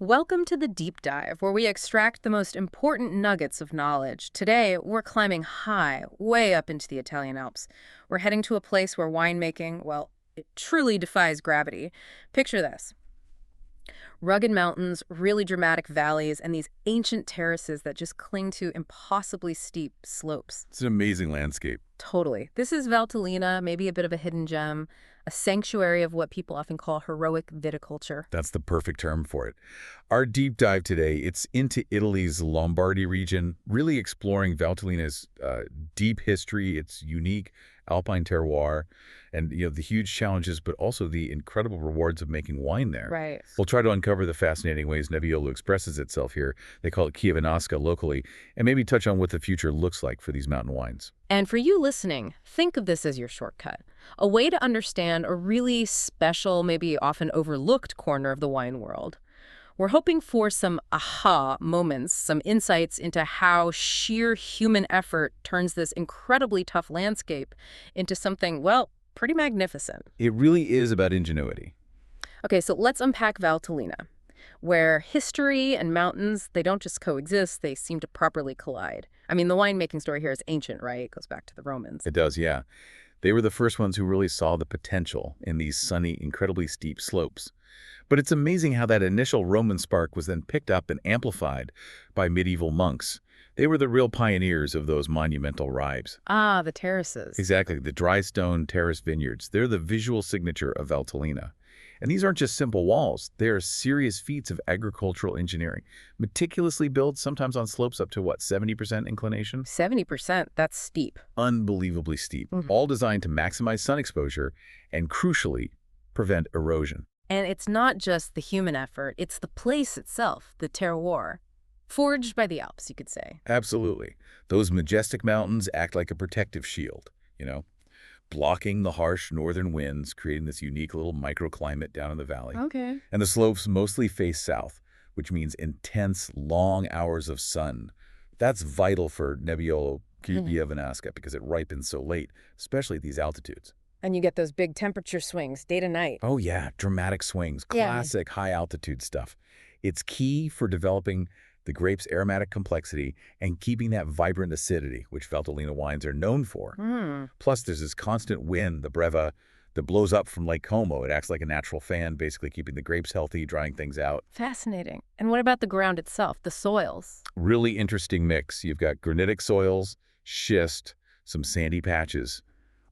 Welcome to the deep dive, where we extract the most important nuggets of knowledge. Today, we're climbing high, way up into the Italian Alps. We're heading to a place where winemaking, well, it truly defies gravity. Picture this. Rugged mountains, really dramatic valleys, and these ancient terraces that just cling to impossibly steep slopes. It's an amazing landscape. Totally. This is Valtellina, maybe a bit of a hidden gem, a sanctuary of what people often call heroic viticulture. That's the perfect term for it. Our deep dive today, it's into Italy's Lombardy region, really exploring Valtellina's deep history, its unique alpine terroir, and the huge challenges, but also the incredible rewards of making wine there. Right. We'll try to uncover the fascinating ways Nebbiolo expresses itself here. They call it Chiavennasca locally, and maybe touch on what the future looks like for these mountain wines. And for you listening, think of this as your shortcut, a way to understand a really special, maybe often overlooked corner of the wine world. We're hoping for some aha moments, some insights into how sheer human effort turns this incredibly tough landscape into something, well, pretty magnificent. It really is about ingenuity. Okay, so let's unpack Valtellina, where history and mountains, they don't just coexist, they seem to properly collide. I mean, the winemaking story here is ancient, right? It goes back to the Romans. It does, yeah. They were the first ones who really saw the potential in these sunny, incredibly steep slopes. But it's amazing how that initial Roman spark was then picked up and amplified by medieval monks. They were the real pioneers of those monumental ribes. Ah, the terraces. Exactly, the dry stone terraced vineyards. They're the visual signature of Valtellina. And these aren't just simple walls. They are serious feats of agricultural engineering, meticulously built, sometimes on slopes up to, 70% inclination? 70%, that's steep. Unbelievably steep, all designed to maximize sun exposure and, crucially, prevent erosion. And it's not just the human effort, it's the place itself, the terroir. Forged by the Alps, you could say. Absolutely. Those majestic mountains act like a protective shield, blocking the harsh northern winds, creating this unique little microclimate down in the valley. Okay. And the slopes mostly face south, which means intense, long hours of sun. That's vital for Nebbiolo Chiavennasca because it ripens so late, especially at these altitudes. And you get those big temperature swings, day to night. Oh yeah, dramatic swings, classic high-altitude stuff. It's key for developing the grape's aromatic complexity and keeping that vibrant acidity, which Valtellina wines are known for. Plus, there's this constant wind, the breva, that blows up from Lake Como. It acts like a natural fan, basically keeping the grapes healthy, drying things out. Fascinating. And what about the ground itself, the soils? Really interesting mix. You've got granitic soils, schist, some sandy patches,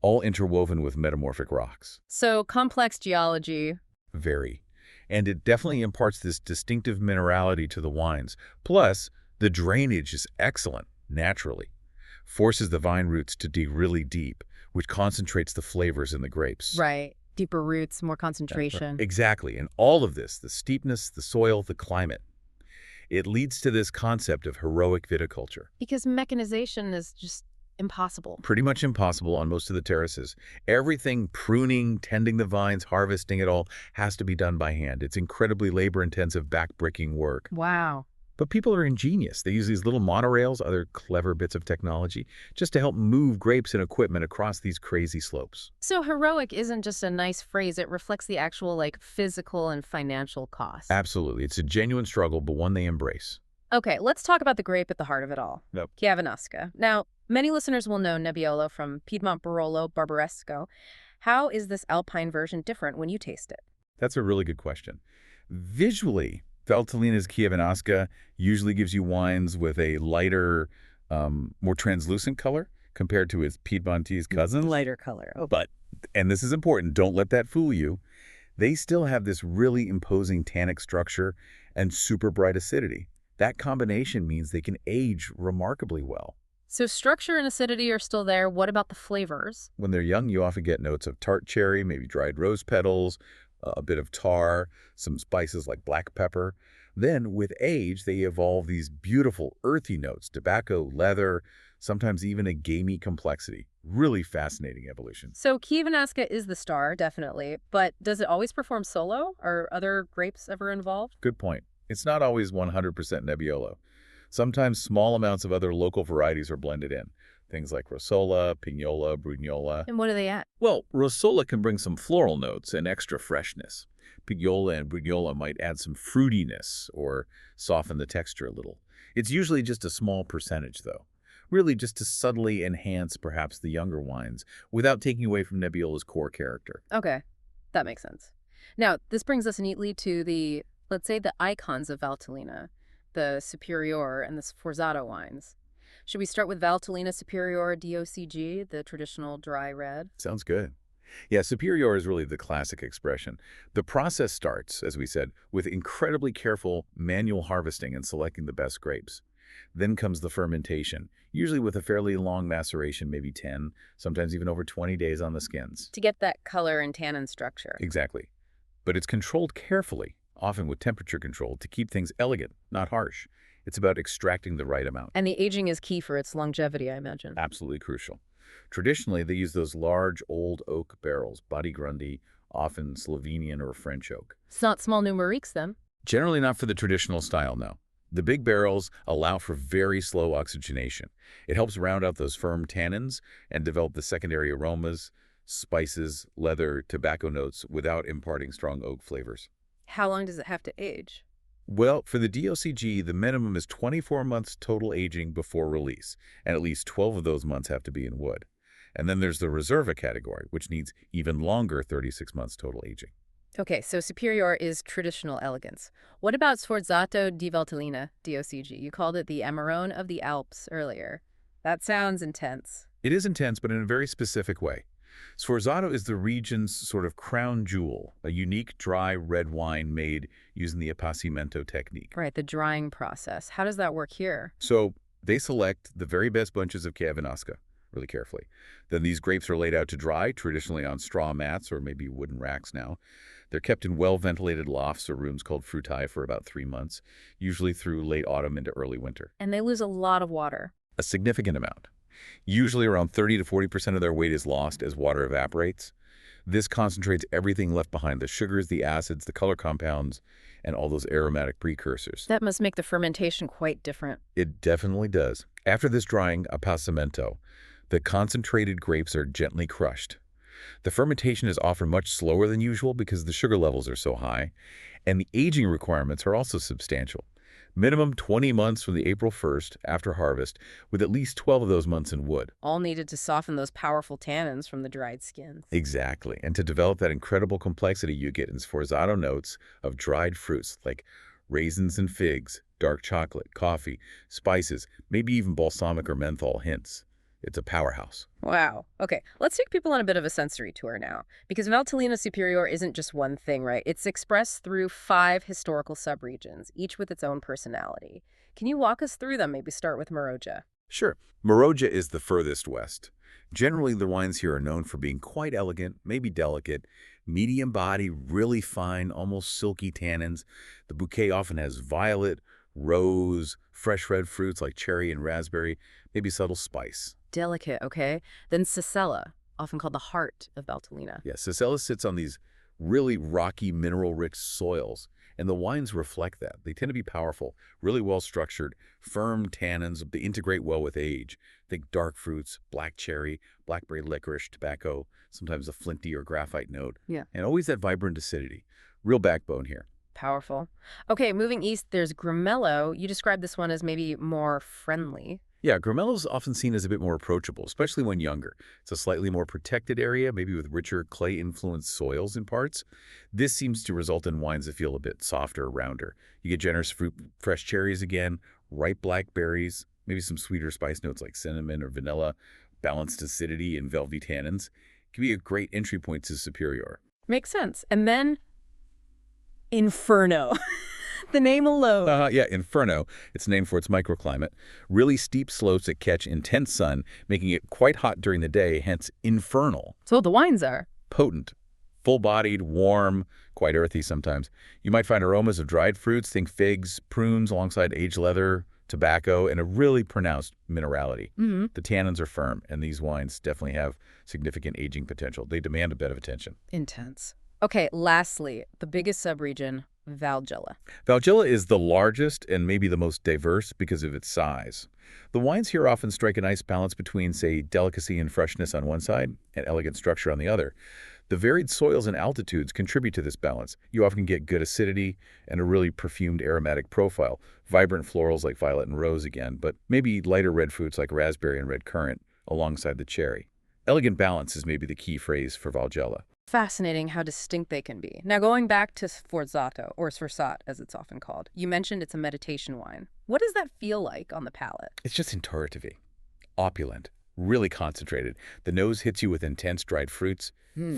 all interwoven with metamorphic rocks. So complex geology. Very. And it definitely imparts this distinctive minerality to the wines. Plus, the drainage is excellent, naturally. Forces the vine roots to dig really deep, which concentrates the flavors in the grapes. Right. Deeper roots, more concentration. Exactly. And all of this, the steepness, the soil, the climate, it leads to this concept of heroic viticulture. Because mechanization is just impossible. Pretty much impossible on most of the terraces. Everything, pruning, tending the vines, harvesting it all, has to be done by hand. It's incredibly labor-intensive, back-breaking work. Wow. But people are ingenious. They use these little monorails, other clever bits of technology, just to help move grapes and equipment across these crazy slopes. So heroic isn't just a nice phrase. It reflects the actual, physical and financial cost. Absolutely. It's a genuine struggle, but one they embrace. Okay, let's talk about the grape at the heart of it all. Yep. Chiavennasca. Now, many listeners will know Nebbiolo from Piedmont Barolo Barbaresco. How is this alpine version different when you taste it? That's a really good question. Visually, Valtellina's Chiavennasca usually gives you wines with a lighter, more translucent color compared to its Piedmontese cousins. Lighter color. Oh. But, and this is important, don't let that fool you, they still have this really imposing tannic structure and super bright acidity. That combination means they can age remarkably well. So structure and acidity are still there. What about the flavors? When they're young, you often get notes of tart cherry, maybe dried rose petals, a bit of tar, some spices like black pepper. Then, with age, they evolve these beautiful earthy notes, tobacco, leather, sometimes even a gamey complexity. Really fascinating evolution. So Chiavennasca is the star, definitely. But does it always perform solo? Are other grapes ever involved? Good point. It's not always 100% Nebbiolo. Sometimes small amounts of other local varieties are blended in. Things like Rosola, Pignola, Brugnola. And what do they add? Well, Rosola can bring some floral notes and extra freshness. Pignolo and Brignola might add some fruitiness or soften the texture a little. It's usually just a small percentage, though. Really just to subtly enhance perhaps the younger wines without taking away from Nebbiolo's core character. Okay, that makes sense. Now, this brings us neatly to the, let's say, the icons of Valtellina, the Superior and the Sforzato wines. Should we start with Valtellina Superior DOCG, the traditional dry red? Sounds good. Yeah, superior is really the classic expression. The process starts, as we said, with incredibly careful manual harvesting and selecting the best grapes. Then comes the fermentation, usually with a fairly long maceration, maybe 10, sometimes even over 20 days on the skins. To get that color and tannin structure. Exactly. But it's controlled carefully, often with temperature control, to keep things elegant, not harsh. It's about extracting the right amount. And the aging is key for its longevity, I imagine. Absolutely crucial. Traditionally, they use those large old oak barrels, Body Grundy, often Slovenian or French oak. It's not small numeriques, then. Generally not for the traditional style, no. The big barrels allow for very slow oxygenation. It helps round out those firm tannins and develop the secondary aromas, spices, leather, tobacco notes without imparting strong oak flavors. How long does it have to age? Well, for the DOCG, the minimum is 24 months total aging before release, and at least 12 of those months have to be in wood. And then there's the Reserva category, which needs even longer 36 months total aging. Okay, so Superior is traditional elegance. What about Sforzato di Valtellina, DOCG? You called it the Amarone of the Alps earlier. That sounds intense. It is intense, but in a very specific way. Sforzato is the region's sort of crown jewel, a unique dry red wine made using the appassimento technique. Right, the drying process. How does that work here? So they select the very best bunches of Chiavennasca really carefully. Then these grapes are laid out to dry, traditionally on straw mats or maybe wooden racks now. They're kept in well-ventilated lofts or rooms called frutai for about 3 months, usually through late autumn into early winter. And they lose a lot of water. A significant amount. Usually around 30 to 40% of their weight is lost as water evaporates. This concentrates everything left behind, the sugars, the acids, the color compounds, and all those aromatic precursors. That must make the fermentation quite different. It definitely does. After this drying, appassimento, the concentrated grapes are gently crushed. The fermentation is often much slower than usual because the sugar levels are so high, and the aging requirements are also substantial. Minimum 20 months from the April 1st after harvest, with at least 12 of those months in wood. All needed to soften those powerful tannins from the dried skins. Exactly, and to develop that incredible complexity you get in Sforzato notes of dried fruits like raisins and figs, dark chocolate, coffee, spices, maybe even balsamic or menthol hints. It's a powerhouse. Wow. Okay, let's take people on a bit of a sensory tour now. Because Valtellina Superior isn't just one thing, right? It's expressed through 5 historical subregions, each with its own personality. Can you walk us through them? Maybe start with Maroja. Sure. Maroja is the furthest west. Generally, the wines here are known for being quite elegant, maybe delicate, medium body, really fine, almost silky tannins. The bouquet often has violet, rose, fresh red fruits like cherry and raspberry, maybe subtle spice. Delicate, okay? Then Sicella, often called the heart of Valtellina. Yeah, Sicella sits on these really rocky, mineral-rich soils, and the wines reflect that. They tend to be powerful, really well-structured, firm tannins. They integrate well with age. Think dark fruits, black cherry, blackberry licorice, tobacco, sometimes a flinty or graphite note. Yeah. And always that vibrant acidity. Real backbone here. Powerful. Okay, moving east, there's Grumello. You described this one as maybe more friendly. Yeah, Grumello is often seen as a bit more approachable, especially when younger. It's a slightly more protected area, maybe with richer clay-influenced soils in parts. This seems to result in wines that feel a bit softer, rounder. You get generous fruit, fresh cherries again, ripe blackberries, maybe some sweeter spice notes like cinnamon or vanilla, balanced acidity and velvety tannins. It can be a great entry point to Superior. Makes sense. And then Inferno. The name alone. Yeah, Inferno. It's named for its microclimate. Really steep slopes that catch intense sun, making it quite hot during the day, hence infernal. So the wines are Potent, full-bodied, warm, quite earthy sometimes. You might find aromas of dried fruits, think figs, prunes alongside aged leather, tobacco, and a really pronounced minerality. The tannins are firm, and these wines definitely have significant aging potential. They demand a bit of attention. intense. Okay, lastly, the biggest subregion, Valgella. Valgella is the largest and maybe the most diverse because of its size. The wines here often strike a nice balance between, say, delicacy and freshness on one side and elegant structure on the other. The varied soils and altitudes contribute to this balance. You often get good acidity and a really perfumed aromatic profile, vibrant florals like violet and rose again, but maybe lighter red fruits like raspberry and red currant alongside the cherry. Elegant balance is maybe the key phrase for Valgella. Fascinating how distinct they can be. Now, going back to Sforzato, or Sforzat as it's often called, you mentioned it's a meditation wine. What does that feel like on the palate? It's just intuitive, opulent, really concentrated. The nose hits you with intense dried fruits,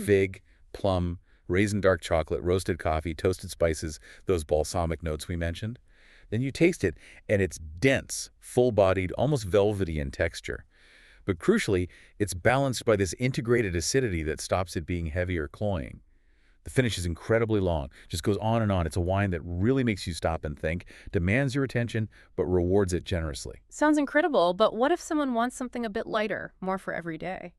fig, plum, raisin dark chocolate, roasted coffee, toasted spices, those balsamic notes we mentioned. Then you taste it, and it's dense, full-bodied, almost velvety in texture. But crucially, it's balanced by this integrated acidity that stops it being heavy or cloying. The finish is incredibly long, just goes on and on. It's a wine that really makes you stop and think, demands your attention, but rewards it generously. Sounds incredible, but what if someone wants something a bit lighter, more for every day?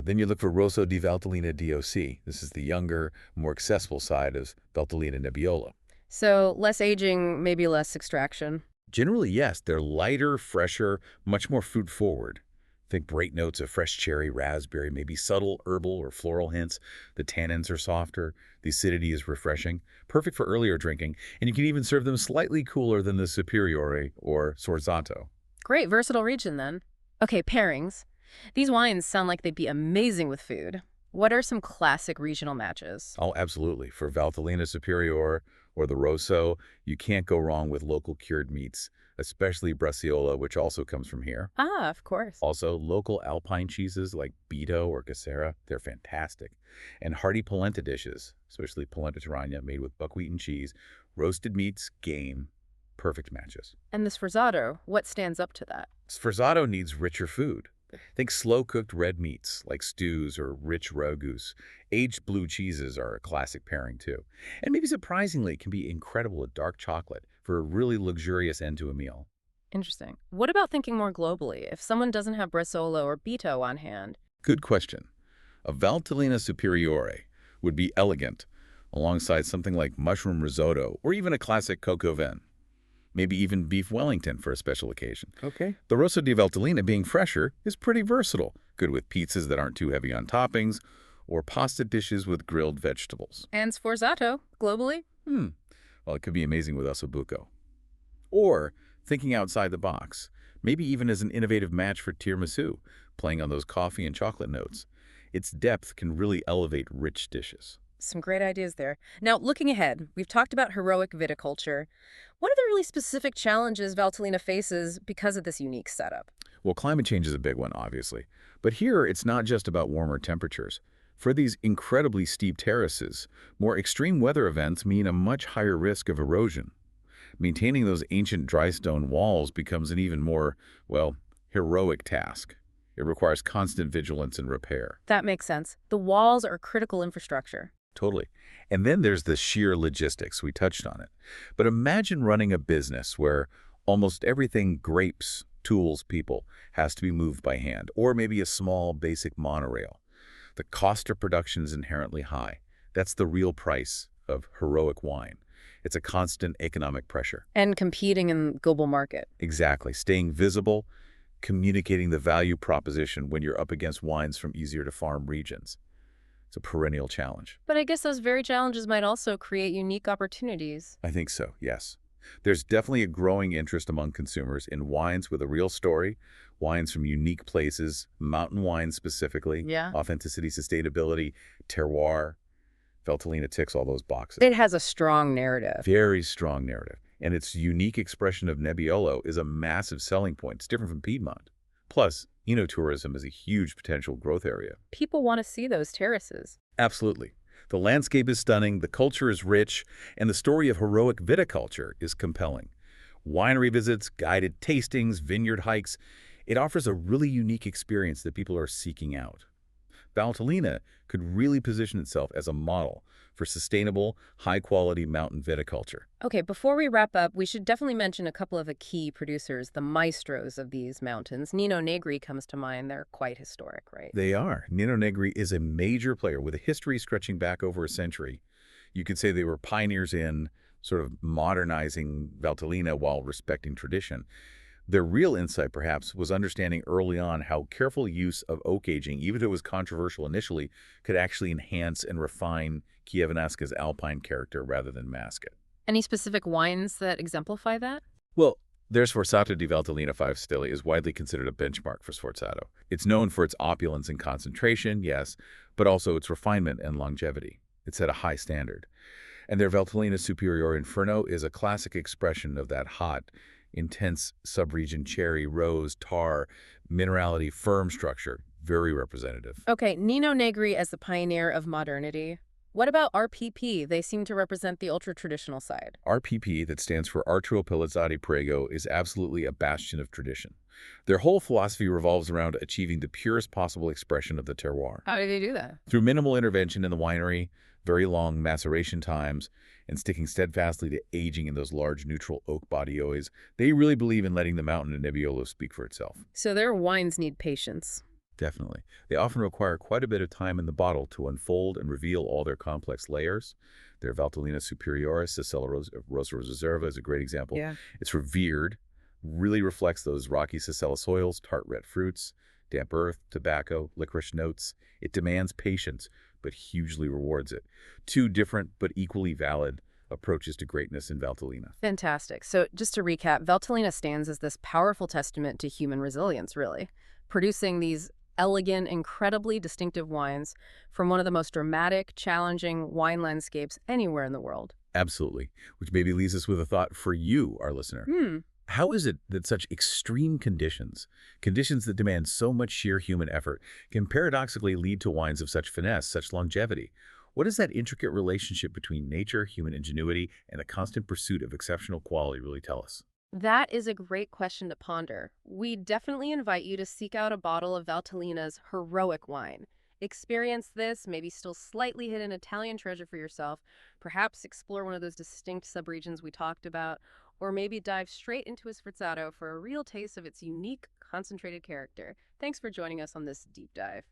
Then you look for Rosso di Valtellina DOC. This is the younger, more accessible side of Valtellina Nebbiolo. So less aging, maybe less extraction. Generally, yes, they're lighter, fresher, much more fruit-forward. Think bright notes of fresh cherry, raspberry, maybe subtle herbal or floral hints. The tannins are softer. The acidity is refreshing, perfect for earlier drinking, and you can even serve them slightly cooler than the Superiore or Sforzato. Great, versatile region then. Okay, pairings. These wines sound like they'd be amazing with food. What are some classic regional matches? Oh, absolutely. For Valtellina Superiore or the Rosso, you can't go wrong with local cured meats, especially Bracciola, which also comes from here. Ah, of course. Also, local alpine cheeses like Beto or Casera, they're fantastic. And hearty polenta dishes, especially polenta tiragna made with buckwheat and cheese, roasted meats, game, perfect matches. And the Sforzato, what stands up to that? Sforzato needs richer food. Think slow-cooked red meats like stews or rich ragus. Aged blue cheeses are a classic pairing too. And maybe surprisingly, it can be incredible with dark chocolate for a really luxurious end to a meal. Interesting. What about thinking more globally? If someone doesn't have Bresolo or Beto on hand? Good question. A Valtellina Superiore would be elegant alongside something like mushroom risotto or even a classic coq au vin. Maybe even beef Wellington for a special occasion. Okay. The Rosso di Valtellina, being fresher, is pretty versatile. Good with pizzas that aren't too heavy on toppings or pasta dishes with grilled vegetables. And Sforzato, globally? Well, it could be amazing with ossobuco. Or, thinking outside the box, maybe even as an innovative match for tiramisu, playing on those coffee and chocolate notes. Its depth can really elevate rich dishes. Some great ideas there. Now, looking ahead, we've talked about heroic viticulture. What are the really specific challenges Valtellina faces because of this unique setup? Well, climate change is a big one, obviously. But here, it's not just about warmer temperatures. For these incredibly steep terraces, more extreme weather events mean a much higher risk of erosion. Maintaining those ancient dry stone walls becomes an even more, well, heroic task. It requires constant vigilance and repair. That makes sense. The walls are critical infrastructure. Totally. And then there's the sheer logistics. We touched on it. But imagine running a business where almost everything grapes, tools, people has to be moved by hand, or maybe a small, basic monorail. The cost of production is inherently high. That's the real price of heroic wine. It's a constant economic pressure. And competing in the global market. Exactly. Staying visible, communicating the value proposition when you're up against wines from easier-to-farm regions. It's a perennial challenge. But I guess those very challenges might also create unique opportunities. I think so, yes. There's definitely a growing interest among consumers in wines with a real story, wines from unique places, mountain wines specifically, authenticity, sustainability, terroir. Valtellina ticks all those boxes. It has a strong narrative. Very strong narrative. And its unique expression of Nebbiolo is a massive selling point. It's different from Piedmont. Plus, enotourism is a huge potential growth area. People want to see those terraces. Absolutely. The landscape is stunning, the culture is rich, and the story of heroic viticulture is compelling. Winery visits, guided tastings, vineyard hikes, it offers a really unique experience that people are seeking out. Valtellina could really position itself as a model for sustainable, high-quality mountain viticulture. Okay, before we wrap up, we should definitely mention a couple of the key producers, the maestros of these mountains. Nino Negri comes to mind. They're quite historic, right? They are. Nino Negri is a major player with a history stretching back over a century. You could say they were pioneers in sort of modernizing Valtellina while respecting tradition. Their real insight, perhaps, was understanding early on how careful use of oak aging, even if it was controversial initially, could actually enhance and refine Chiavennasca's alpine character rather than mask it. Any specific wines that exemplify that? Well, their Sforzato di Valtellina 5 Stili is widely considered a benchmark for Sforzato. It's known for its opulence and concentration, yes, but also its refinement and longevity. It's at a high standard. And their Valtellina Superiore Inferno is a classic expression of that hot, intense subregion cherry, rose, tar, minerality, firm structure. Very representative. Okay, Nino Negri as the pioneer of modernity. What about RPP? They seem to represent the ultra-traditional side. RPP, that stands for Arturo Pellizzati Prego, is absolutely a bastion of tradition. Their whole philosophy revolves around achieving the purest possible expression of the terroir. How do they do that? Through minimal intervention in the winery, very long maceration times, and sticking steadfastly to aging in those large neutral oak body oils, they really believe in letting the mountain of Nebbiolo speak for itself. So their wines need patience. Definitely. They often require quite a bit of time in the bottle to unfold and reveal all their complex layers. Their Valtellina Superiore, Sicella Rosa Reserva is a great example. Yeah. It's revered, really reflects those rocky Sicella soils, tart red fruits, damp earth, tobacco, licorice notes. It demands patience, but hugely rewards it. Two different but equally valid approaches to greatness in Valtellina. Fantastic. So just to recap, Valtellina stands as this powerful testament to human resilience, really, producing these elegant, incredibly distinctive wines from one of the most dramatic, challenging wine landscapes anywhere in the world. Absolutely. Which maybe leaves us with a thought for you, our listener. Hmm. How is it that such extreme conditions, conditions that demand so much sheer human effort, can paradoxically lead to wines of such finesse, such longevity? What does that intricate relationship between nature, human ingenuity, and the constant pursuit of exceptional quality really tell us? That is a great question to ponder. We definitely invite you to seek out a bottle of Valtellina's heroic wine. Experience this, maybe still slightly hidden Italian treasure for yourself. Perhaps explore one of those distinct subregions we talked about, or maybe dive straight into a Sforzato for a real taste of its unique, concentrated character. Thanks for joining us on this deep dive.